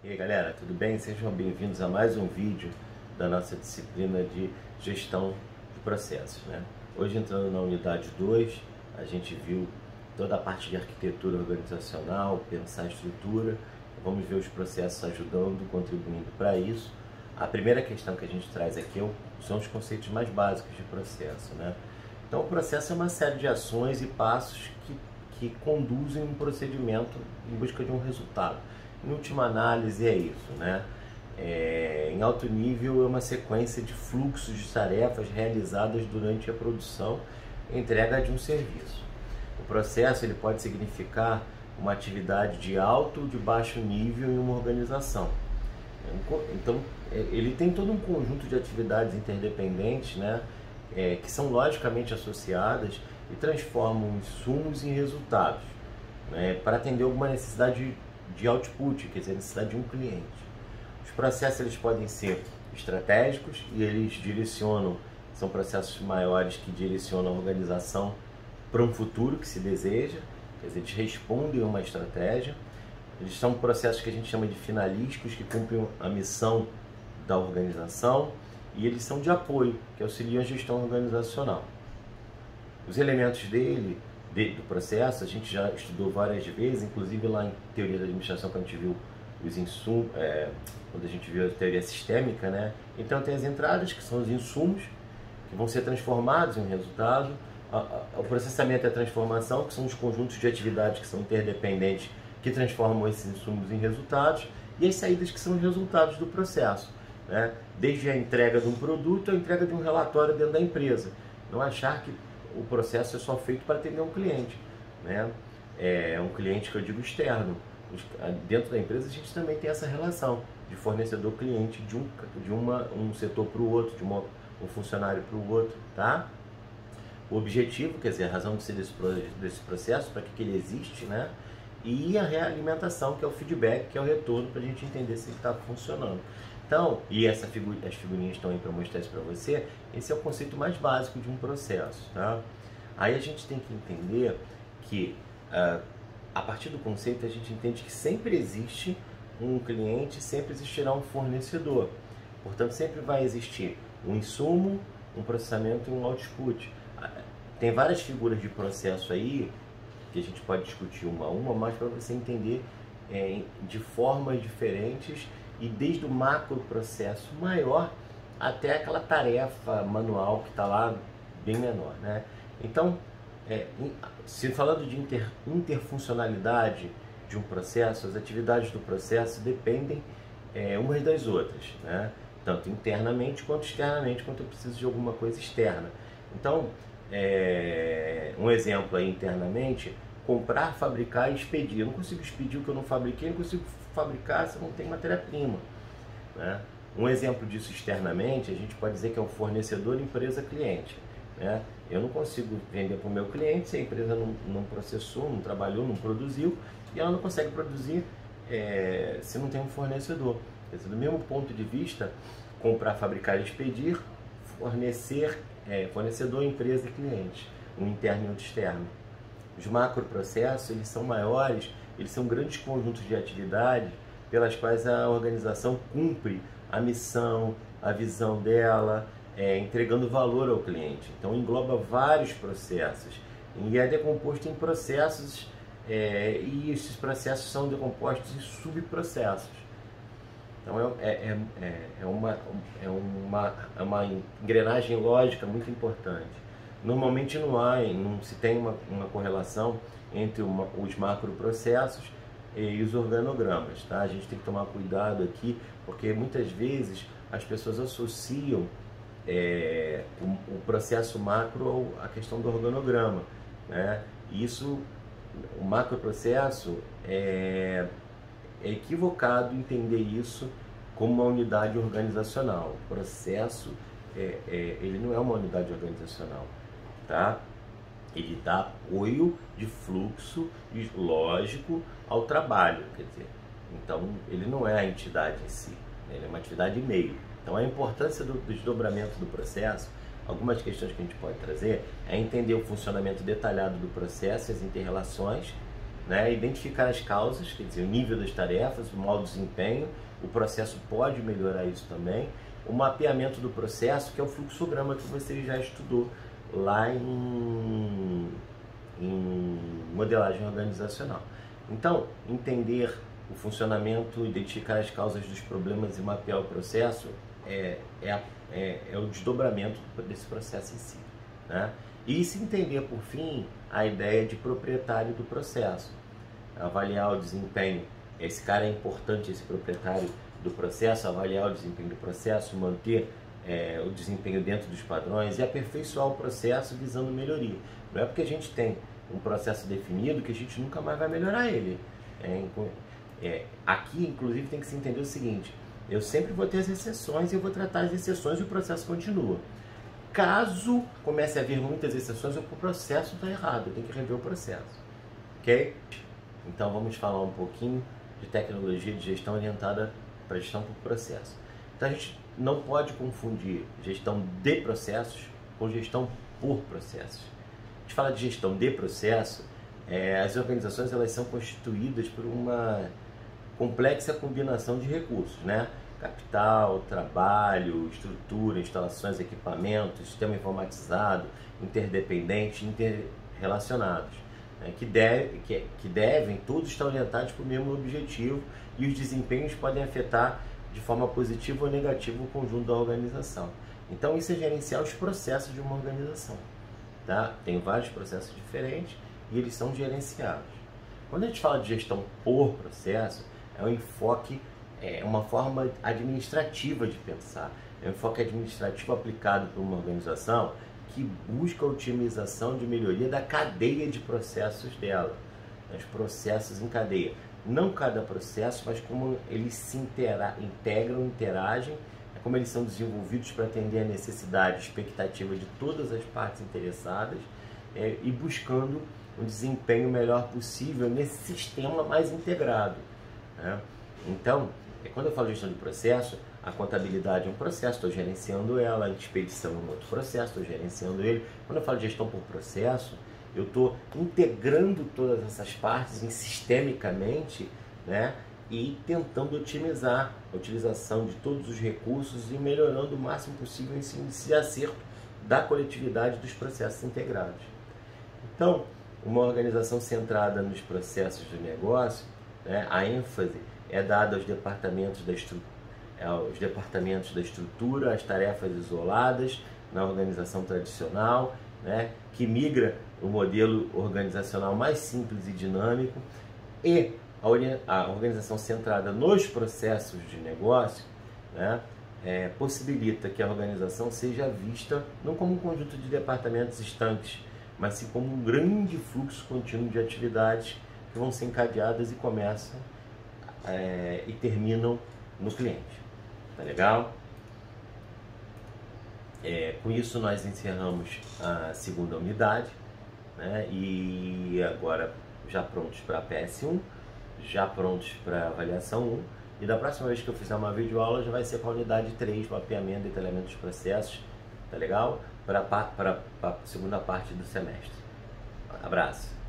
E aí galera, tudo bem? Sejam bem-vindos a mais um vídeo da nossa disciplina de gestão de processos, né? Hoje, entrando na unidade 2, a gente viu toda a parte de arquitetura organizacional, pensar a estrutura, vamos ver os processos ajudando, contribuindo para isso. A primeira questão que a gente traz aqui são os conceitos mais básicos de processo, né? Então, o processo é uma série de ações e passos que conduzem um procedimento em busca de um resultado. Em última análise é isso, né? Em alto nível é uma sequência de fluxos de tarefas realizadas durante a produção e entrega de um serviço. O processo ele pode significar uma atividade de alto ou de baixo nível em uma organização. Então, ele tem todo um conjunto de atividades interdependentes, né? Que são logicamente associadas e transformam insumos em resultados, né? Para atender alguma necessidade de output, quer dizer, a necessidade de um cliente. Os processos eles podem ser estratégicos e eles direcionam, são processos maiores que direcionam a organização para um futuro que se deseja, quer dizer, eles respondem a uma estratégia. Eles são processos que a gente chama de finalísticos, que cumprem a missão da organização, e eles são de apoio, que auxiliam a gestão organizacional. Os elementos do processo, a gente já estudou várias vezes, inclusive lá em teoria da administração, quando a gente viu os insumos, quando a gente viu a teoria sistêmica, né? Então tem as entradas, que são os insumos, que vão ser transformados em um resultado. O processamento e a transformação, que são os conjuntos de atividades que são interdependentes, que transformam esses insumos em resultados. E as saídas, que são os resultados do processo, né? Desde a entrega de um produto à entrega de um relatório dentro da empresa. Não achar que o processo é só feito para atender um cliente, né? É um cliente que eu digo externo. Dentro da empresa a gente também tem essa relação de fornecedor-cliente, de um setor para o outro, de um funcionário para o outro, tá? O objetivo, quer dizer, a razão de ser desse processo, para que ele existe, né? E a realimentação, que é o feedback, que é o retorno, para a gente entender se ele está funcionando. Então, e as figurinhas estão aí para mostrar isso para você, esse é o conceito mais básico de um processo, tá? Aí a gente tem que entender que, a partir do conceito, a gente entende que sempre existe um cliente, sempre existirá um fornecedor. Portanto, sempre vai existir um insumo, um processamento e um output. Tem várias figuras de processo aí, que a gente pode discutir uma a uma, mas para você entender de formas diferentes, e desde o macro processo maior até aquela tarefa manual que está lá bem menor, né? Então, se falando de interfuncionalidade de um processo, as atividades do processo dependem umas das outras, né? Tanto internamente quanto externamente, quanto eu preciso de alguma coisa externa. Então, um exemplo aí internamente: comprar, fabricar e expedir. Eu não consigo expedir o que eu não fabriquei, não consigo fabricar se eu não tenho matéria-prima, né? Um exemplo disso externamente, a gente pode dizer que é o fornecedor empresa-cliente, né? Eu não consigo vender para o meu cliente se a empresa não processou, não trabalhou, não produziu, e ela não consegue produzir se não tem um fornecedor. Quer dizer, do mesmo ponto de vista, comprar, fabricar e expedir, fornecedor, empresa e cliente, um interno e outro externo. Os macroprocessos, eles são maiores, eles são grandes conjuntos de atividades pelas quais a organização cumpre a missão, a visão dela, entregando valor ao cliente. Então engloba vários processos e é decomposto em processos, e esses processos são decompostos em subprocessos. Então é uma engrenagem lógica muito importante. Normalmente não se tem uma correlação entre os macroprocessos e os organogramas, tá? A gente tem que tomar cuidado aqui, porque muitas vezes as pessoas associam o processo macro à questão do organograma, né? O macroprocesso é equivocado entender isso como uma unidade organizacional. O processo ele não é uma unidade organizacional, tá? Ele dá apoio de fluxo lógico ao trabalho, quer dizer, então ele não é a entidade em si, ele é uma atividade meio. Então a importância do desdobramento do processo, algumas questões que a gente pode trazer, é entender o funcionamento detalhado do processo, as inter-relações, né? Identificar as causas, quer dizer, o nível das tarefas, o mau desempenho, o processo pode melhorar isso também. O mapeamento do processo, que é o fluxograma que você já estudou lá em modelagem organizacional. Então, entender o funcionamento, identificar as causas dos problemas e mapear o processo é o desdobramento desse processo em si, né? E se entender, por fim, a ideia de proprietário do processo. Avaliar o desempenho. Esse cara é importante, esse proprietário do processo, avaliar o desempenho do processo, manter o desempenho dentro dos padrões e aperfeiçoar o processo visando melhoria. Não é porque a gente tem um processo definido que a gente nunca mais vai melhorar ele. Aqui, inclusive, tem que se entender o seguinte: eu sempre vou ter as exceções e eu vou tratar as exceções e o processo continua. Caso comece a haver muitas exceções, o processo está errado, eu tenho que rever o processo. Ok? Então vamos falar um pouquinho de tecnologia de gestão orientada para gestão por processo. Então a gente não pode confundir gestão de processos com gestão por processos. A gente fala de gestão de processo, as organizações elas são constituídas por uma complexa combinação de recursos, né? Capital, trabalho, estrutura, instalações, equipamentos, sistema informatizado, interdependente, interrelacionados, né? que devem todos estar orientados para o mesmo objetivo, e os desempenhos podem afetar de forma positiva ou negativa o conjunto da organização. Então isso é gerenciar os processos de uma organização, tá? Tem vários processos diferentes e eles são gerenciados. Quando a gente fala de gestão por processo, é um enfoque, uma forma administrativa de pensar, é um enfoque administrativo aplicado por uma organização que busca a otimização de melhoria da cadeia de processos dela, os processos em cadeia. Não cada processo, mas como eles se integram, interagem, como eles são desenvolvidos para atender a necessidade e expectativa de todas as partes interessadas, e buscando um desempenho melhor possível nesse sistema mais integrado, né? Então, quando eu falo de gestão de processo, a contabilidade é um processo, estou gerenciando ela, a expedição é um outro processo, estou gerenciando ele. Quando eu falo de gestão por processo, eu estou integrando todas essas partes sistemicamente, né? E tentando otimizar a utilização de todos os recursos e melhorando o máximo possível esse índice de acerto da coletividade dos processos integrados. Então, uma organização centrada nos processos do negócio, né, a ênfase é dada aos departamentos da estrutura, às tarefas isoladas na organização tradicional, né, que migra o modelo organizacional mais simples e dinâmico, e a organização centrada nos processos de negócio, né, possibilita que a organização seja vista não como um conjunto de departamentos estanques, mas sim como um grande fluxo contínuo de atividades que vão ser encadeadas e começam e terminam no cliente. Tá legal? Com isso nós encerramos a segunda unidade, né? E agora já prontos para a PS1, já prontos para a avaliação 1, e da próxima vez que eu fizer uma videoaula já vai ser para a unidade 3, mapeamento e detalhamento dos processos, tá legal? Para a segunda parte do semestre. Abraço!